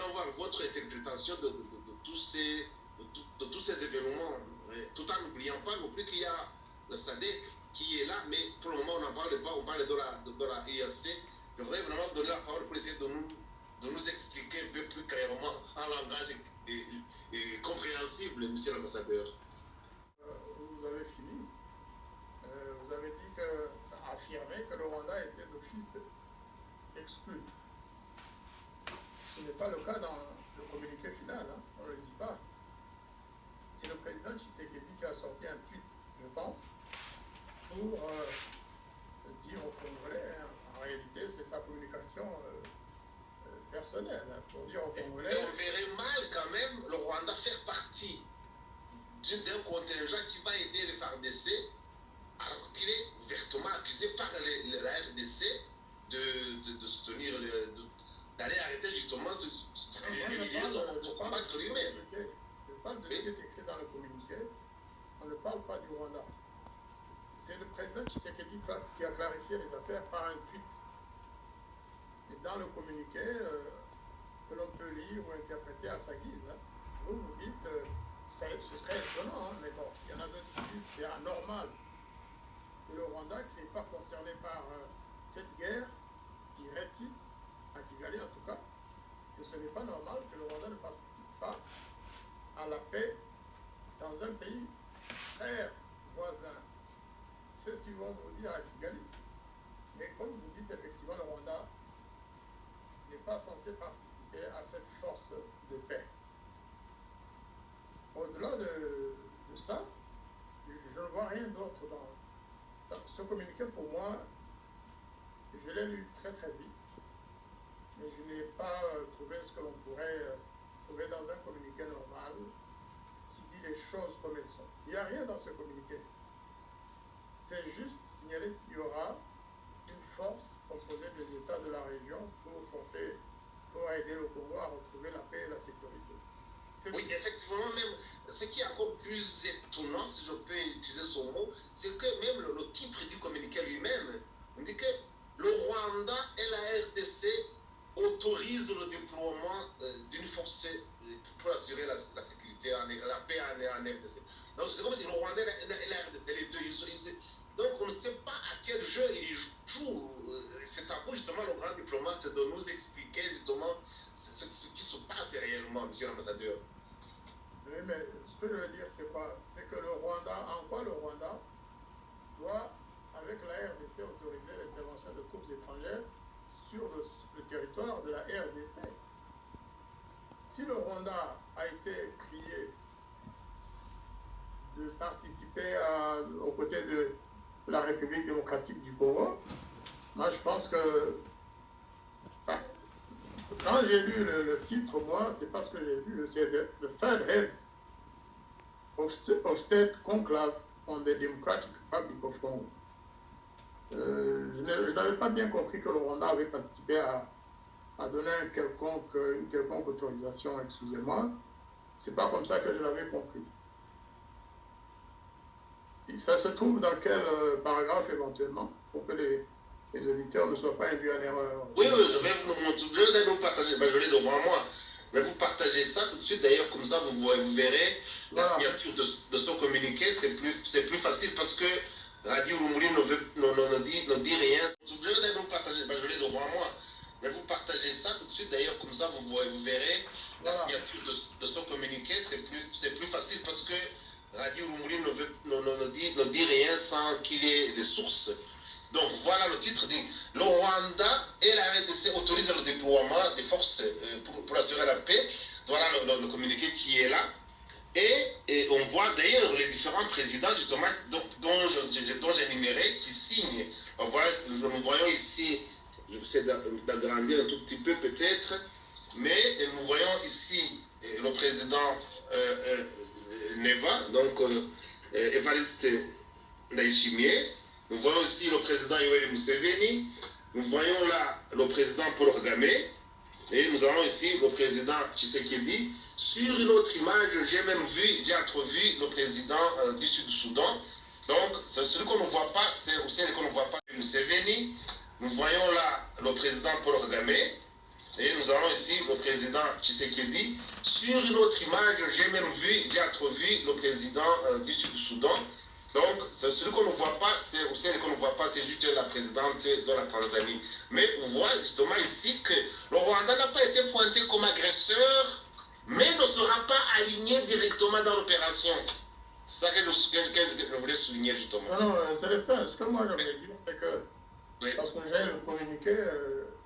avoir votre interprétation de tous ces événements, tout en n'oubliant pas non plus qu'il y a le SADC qui est là, mais pour le moment on n'en parle pas, on parle de la IAC. Je voudrais vraiment donner la parole pour essayer de nous expliquer un peu plus clairement en langage compréhensible, monsieur l'ambassadeur. Vous avez fini. Vous avez dit affirmé que le Rwanda était d'office exclu. Ce n'est pas le cas dans le communiqué final, hein, on ne le dit pas. C'est le président Tshisekedi qui a sorti un tweet, je pense, pour dire aux Congolais, hein, en réalité c'est sa communication personnelle, hein, pour dire aux Congolais... Et on verrait mal quand même le Rwanda faire partie d'un contingent qui va aider les FARDC, alors qu'il est ouvertement accusé par la RDC de soutenir, d'aller arrêter justement de combattre lui-même. Je parle de ce qui est écrit dans le communiqué, on ne parle pas du Rwanda. C'est le président Tshisekedi qui a clarifié les affaires par un tweet. Et dans le communiqué, que l'on peut lire ou interpréter à sa guise, hein, vous dites, ce serait étonnant, hein, mais bon, il y en a d'autres qui disent c'est anormal que le Rwanda, qui n'est pas concerné par cette guerre, dirait-il, à Kigali en tout cas, que ce n'est pas normal que le Rwanda ne participe pas à la paix dans un pays frère, voisin. C'est ce qu'ils vont vous dire à Kigali. Mais comme vous dites, effectivement, le Rwanda n'est pas censé participer à cette force de paix. Au-delà de ça, je ne vois rien d'autre dans ce communiqué. Pour moi, je l'ai lu très très vite, mais je n'ai pas trouvé ce que l'on pourrait trouver dans un communiqué normal qui dit les choses comme elles sont. Il n'y a rien dans ce communiqué. C'est juste signaler qu'il y aura une force composée des États de la région pour aider le Congo à retrouver la paix et la sécurité. Oui, effectivement, même ce qui est encore plus étonnant, si je peux utiliser ce mot, c'est que même le titre du communiqué lui-même, on dit que le Rwanda et la RDC autorisent le déploiement d'une force pour assurer la sécurité, la paix en RDC. Donc c'est comme si le Rwanda et la RDC, les deux, donc on ne sait pas à quel jeu ils jouent. C'est à vous justement, le grand diplomate, de nous expliquer justement ce qui se passe réellement, monsieur l'ambassadeur. Oui, mais ce que je veux dire, c'est quoi? C'est que le Rwanda, en quoi le Rwanda doit, avec la RDC, autoriser l'intervention de troupes étrangères sur le territoire de la RDC? Si le Rwanda a été prié de participer aux côtés de la République démocratique du Congo, moi je pense que quand j'ai lu le titre, moi, c'est pas ce que j'ai lu, c'est The Third Heads of State Conclave on the Democratic Republic of Congo. Je n'avais pas bien compris que le Rwanda avait participé à donner une quelconque autorisation, excusez-moi. C'est pas comme ça que je l'avais compris. Et ça se trouve dans quel paragraphe éventuellement, pour que les auditeurs ne soient pas induits en erreur? Oui, je vais vous partager, je l'ai devant moi. Mais vous partagez ça tout de suite, d'ailleurs, comme ça vous verrez la signature de ce communiqué, c'est plus facile parce que Radio Rumuri ne dit rien. Je vais vous partager, je l'ai devant moi. Mais vous partagez ça tout de suite, d'ailleurs, comme ça vous verrez la signature de ce communiqué, c'est plus facile parce que Radio Rumuri ne dit rien sans qu'il y ait des sources. Donc voilà, le titre dit « Le Rwanda et la RDC autorisent le déploiement des forces pour assurer la paix ». Voilà le communiqué qui est là. Et on voit d'ailleurs les différents présidents justement dont j'ai énuméré qui signent. Nous voyons ici, je vais essayer d'agrandir un tout petit peu peut-être, mais nous voyons ici le président Neva, donc Evariste Ndayishimiye. Nous voyons aussi le président Yoweri Museveni. Nous voyons là le président Paul Kagame. Et nous avons ici le président Tshisekedi. Sur une autre image, j'ai entrevu le président du Sud-Soudan. Donc, celui qu'on ne voit pas, c'est aussi celui qu'on ne voit pas, Museveni. Nous voyons là le président Paul Kagame. Et nous avons ici le président Tshisekedi. Sur une autre image, j'ai entrevu le président du Sud-Soudan. Donc, celui qu'on ne voit pas, c'est aussi qu'on ne voit pas, c'est juste la présidente de la Tanzanie. Mais on voit justement ici que le Rwanda n'a pas été pointé comme agresseur, mais ne sera pas aligné directement dans l'opération. C'est ça que je voulais souligner justement. Non, non, Célestin, ce que moi j'aimerais dire, c'est que, oui. Parce que j'ai le communiqué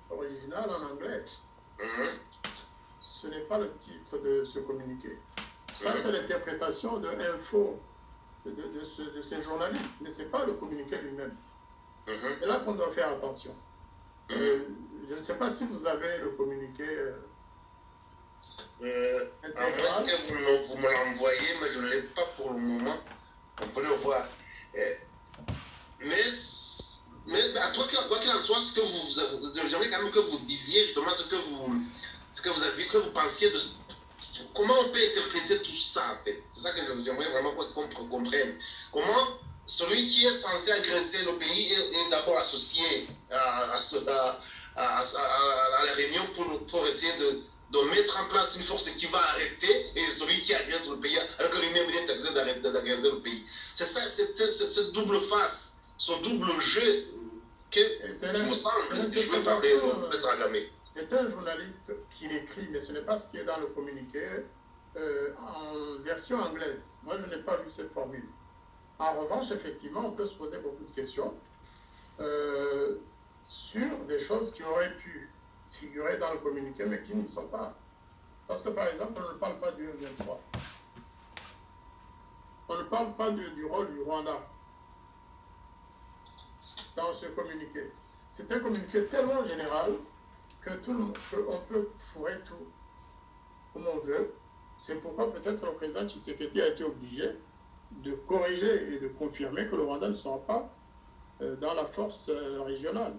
original en anglais, ce n'est pas le titre de ce communiqué. Ça, c'est l'interprétation de l'info de ces journalistes, mais ce n'est pas le communiqué lui-même. C'est là qu'on doit faire attention. Je ne sais pas si vous avez le communiqué. À moins que vous me l'envoyez, mais je ne l'ai pas pour le moment. On peut le voir. Mais à toi qu'il en soit, ce que j'aimerais quand même que vous disiez justement ce que vous pensiez de comment on peut interpréter tout ça en fait. C'est ça que j'aimerais vraiment qu'on comprenne. Comment celui qui est censé agresser le pays est d'abord associé à la réunion pour essayer de mettre en place une force qui va arrêter et celui qui agresse le pays, alors que lui-même il est accusé d'agresser le pays. C'est ça, cette double face, ce double jeu il me semble joué par les Dragamé. C'est un journaliste qui l'écrit, mais ce n'est pas ce qui est dans le communiqué en version anglaise. Moi, je n'ai pas vu cette formule. En revanche, effectivement, on peut se poser beaucoup de questions sur des choses qui auraient pu figurer dans le communiqué, mais qui n'y sont pas. Parce que, par exemple, on ne parle pas du M23. On ne parle pas du rôle du Rwanda dans ce communiqué. C'est un communiqué tellement général que on peut fourrer tout comme on veut. C'est pourquoi peut-être le président Tshisekedi a été obligé de corriger et de confirmer que le Rwanda ne sera pas dans la force régionale.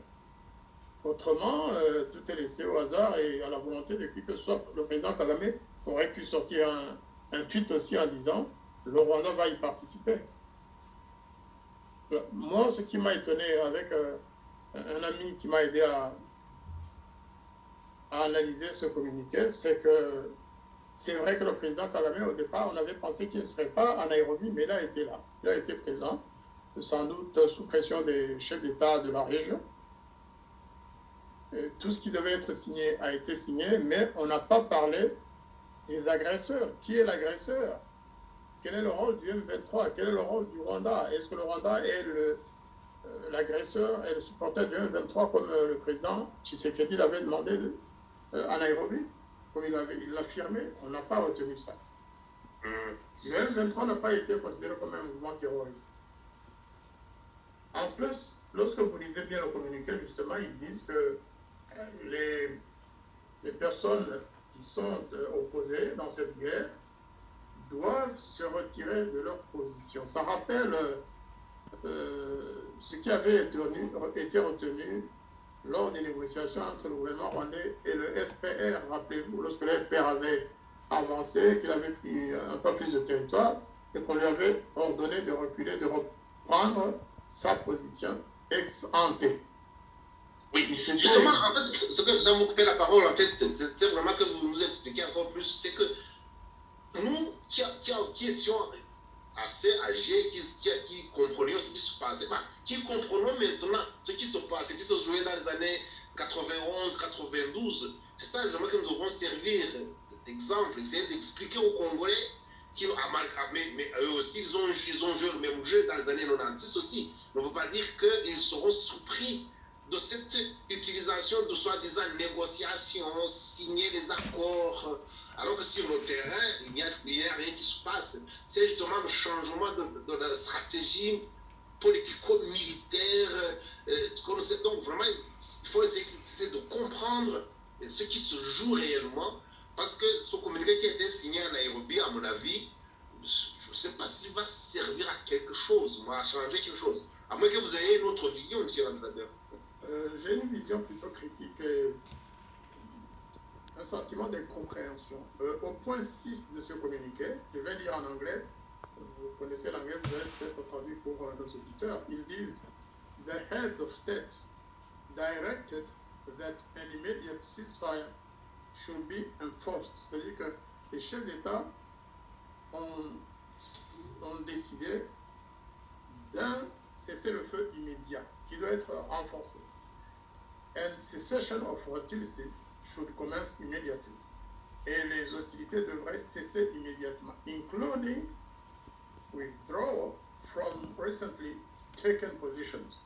Autrement, tout est laissé au hasard et à la volonté de qui que ce soit. Le président Kagame aurait pu sortir un tweet aussi en disant « le Rwanda va y participer ». Moi, ce qui m'a étonné avec un ami qui m'a aidé à analyser ce communiqué, c'est que c'est vrai que le président Kagame, au départ, on avait pensé qu'il ne serait pas à Nairobi, mais il a été là. Il a été présent, sans doute sous pression des chefs d'État de la région. Et tout ce qui devait être signé a été signé, mais on n'a pas parlé des agresseurs. Qui est l'agresseur? Quel est le rôle du M23? Quel est le rôle du Rwanda? Est-ce que le Rwanda est l'agresseur et le supporter du M23 comme le président Tshisekedi l'avait demandé à Nairobi? Comme il l'affirmait, on n'a pas retenu ça. Le M23 n'a pas été considéré comme un mouvement terroriste. En plus, lorsque vous lisez bien le communiqué, justement, ils disent que les personnes qui sont opposées dans cette guerre doivent se retirer de leur position. Ça rappelle ce qui avait été retenu lors des négociations entre le gouvernement rwandais et le FPR. Rappelez-vous, lorsque le FPR avait avancé, qu'il avait pris un peu plus de territoire et qu'on lui avait ordonné de reculer, de reprendre sa position ex ante. Oui, justement, en fait, ce que j'ai coupé la parole, en fait, c'était vraiment que vous nous expliquiez encore plus, c'est que nous qui étions assez âgés, qui comprenions ce qui se passait, qui comprenons maintenant ce qui se passe, ce qui se jouait dans les années 91, 92, c'est ça vraiment que nous devons servir d'exemple, essayer d'expliquer aux Congolais mais eux aussi, ils ont joué le même jeu dans les années 90 aussi. Ne veut pas dire qu'ils seront surpris de cette utilisation de soi-disant négociations, signer des accords, alors que sur le terrain, il n'y a rien qui se passe. C'est justement le changement de la stratégie politico-militaire. Donc vraiment, il faut essayer de comprendre ce qui se joue réellement, parce que ce communiqué qui a été signé à Nairobi, à mon avis, je ne sais pas s'il va servir à quelque chose, à changer quelque chose. À moins que vous ayez une autre vision, monsieur l'ambassadeur. J'ai une vision plutôt critique et un sentiment d'incompréhension. Au point 6 de ce communiqué, je vais lire en anglais, vous connaissez l'anglais, vous allez peut-être traduire pour nos auditeurs. Ils disent « The heads of state directed that an immediate ceasefire should be enforced. C'est-à-dire que les chefs d'État ont décidé d'un cessez-le-feu immédiat qui doit être renforcé. And cessation of hostilities should commence immediately. Et les hostilités devraient cesser immédiatement, including withdrawal from recently taken positions.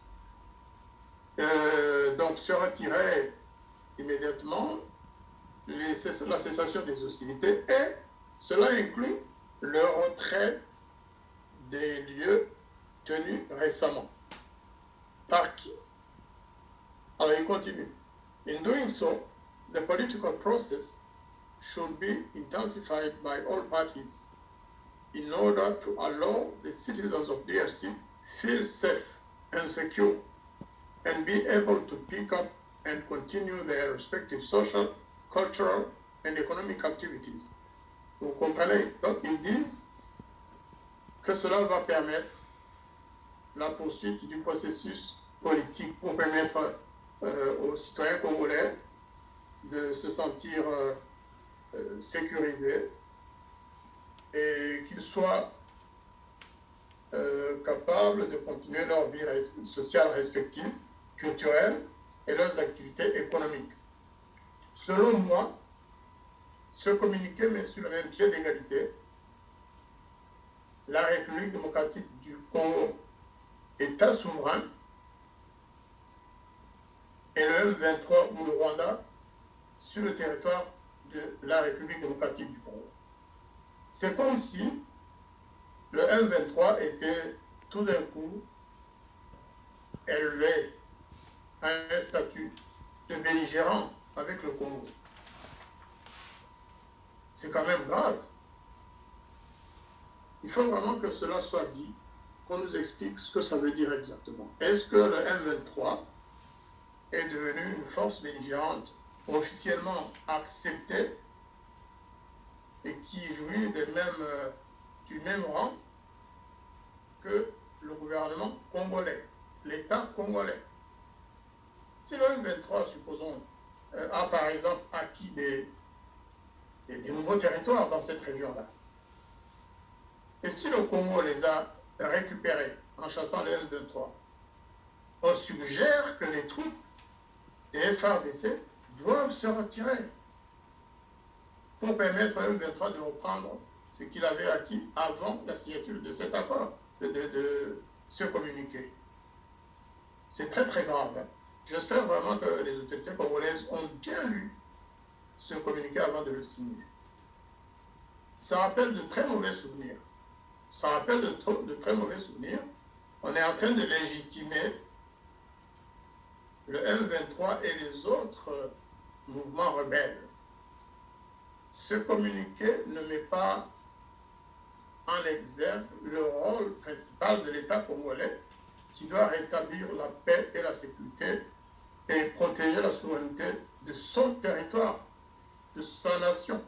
Donc se retirer immédiatement la cessation des hostilités, et cela inclut le retrait des lieux tenus récemment. Par qui? Alors il continue. In doing so, the political process should be intensified by all parties in order to allow the citizens of DRC feel safe and secure and be able to pick up and continue their respective social, cultural, and economic activities. Vous comprenez? Donc, ils disent que cela va permettre la poursuite du processus politique pour permettre aux citoyens congolais de se sentir sécurisés et qu'ils soient capables de continuer leur vie sociale respective, culturelle et leurs activités économiques. Selon moi, ce communiqué met sur le même pied d'égalité la République démocratique du Congo, État souverain, et le M23 ou le Rwanda sur le territoire de la République démocratique du Congo. C'est comme si le M23 était tout d'un coup élevé à un statut de belligérant avec le Congo. C'est quand même grave. Il faut vraiment que cela soit dit, qu'on nous explique ce que ça veut dire exactement. Est-ce que le M23 est devenu une force belligérante officiellement acceptée et qui jouit du même rang que le gouvernement congolais, l'État congolais? Si le M23, supposons, a par exemple acquis des nouveaux territoires dans cette région-là, et si le Congo les a récupérés en chassant le M23, on suggère que les troupes des FARDC doivent se retirer pour permettre au M23 de reprendre ce qu'il avait acquis avant la signature de cet accord, de ce communiqué. C'est très très grave. Hein. J'espère vraiment que les autorités congolaises ont bien lu ce communiqué avant de le signer. Ça rappelle de très mauvais souvenirs. Ça rappelle de très mauvais souvenirs. On est en train de légitimer le M23 et les autres mouvements rebelles. Ce communiqué ne met pas en exergue le rôle principal de l'État congolais qui doit rétablir la paix et la sécurité et protéger la souveraineté de son territoire, de sa nation.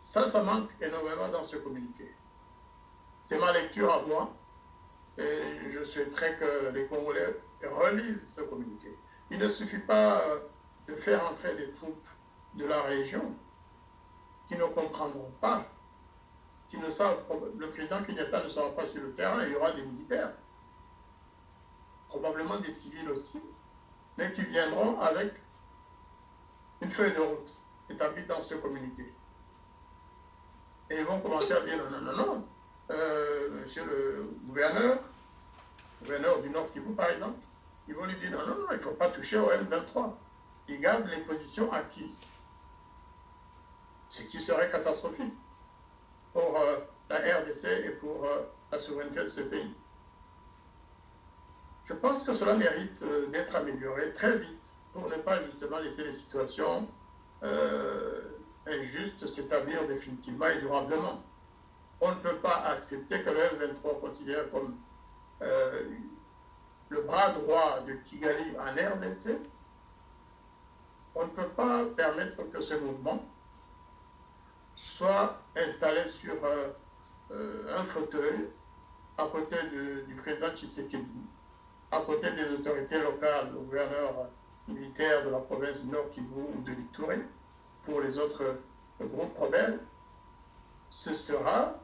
Ça manque énormément dans ce communiqué. C'est ma lecture à moi et je souhaiterais que les Congolais relisent ce communiqué. Il ne suffit pas de faire entrer des troupes de la région qui ne comprendront pas, qui ne savent, le président Kenyatta ne sera pas sur le terrain, il y aura des militaires, probablement des civils aussi, mais qui viendront avec une feuille de route établie dans ce communiqué. Et ils vont commencer à dire non, monsieur le gouverneur du Nord Kivu par exemple, ils vont lui dire non, il ne faut pas toucher au M23. Ils gardent les positions acquises. Ce qui serait catastrophique pour la RDC et pour la souveraineté de ce pays. Je pense que cela mérite d'être amélioré très vite pour ne pas justement laisser les situations injustes s'établir définitivement et durablement. On ne peut pas accepter que le M23 considéré comme le bras droit de Kigali en RDC. On ne peut pas permettre que ce mouvement soit installé sur un fauteuil à côté du président Tshisekedi, à côté des autorités locales, le gouverneur militaires de la province du Nord Kivu ou de l'Ituri, pour les autres groupes rebelles, ce sera,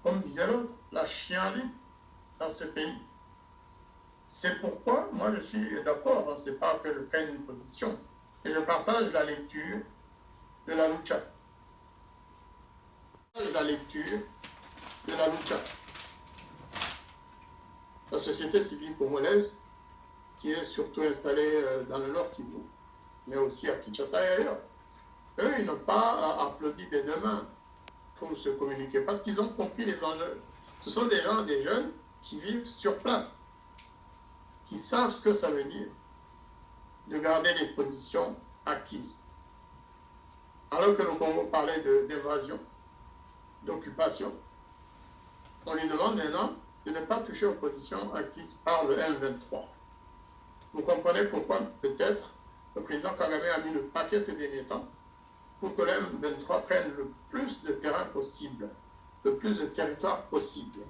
comme disait l'autre, la chienlit dans ce pays. C'est pourquoi moi je suis d'accord, hein, c'est pas que je prenne une position, et je partage la lecture de la lucha. La lecture de la lucha. La société civile congolaise, qui est surtout installée dans le Nord Kivu, mais aussi à Kinshasa et ailleurs, eux, ils n'ont pas applaudi des deux mains pour se communiquer, parce qu'ils ont compris les enjeux. Ce sont des gens, des jeunes, qui vivent sur place, qui savent ce que ça veut dire de garder les positions acquises. Alors que le Congo parlait d'invasion, d'occupation, on lui demande maintenant de ne pas toucher aux positions acquises par le M23. Vous comprenez pourquoi, peut-être, le président Kagame a mis le paquet ces derniers temps pour que le M23 prenne le plus de terrain possible, le plus de territoire possible.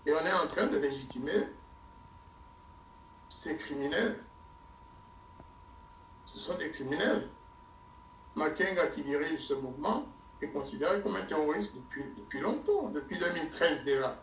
Et on est en train de légitimer ces criminels. Ce sont des criminels. Makenga, qui dirige ce mouvement, est considéré comme un terroriste depuis longtemps, depuis 2013 déjà.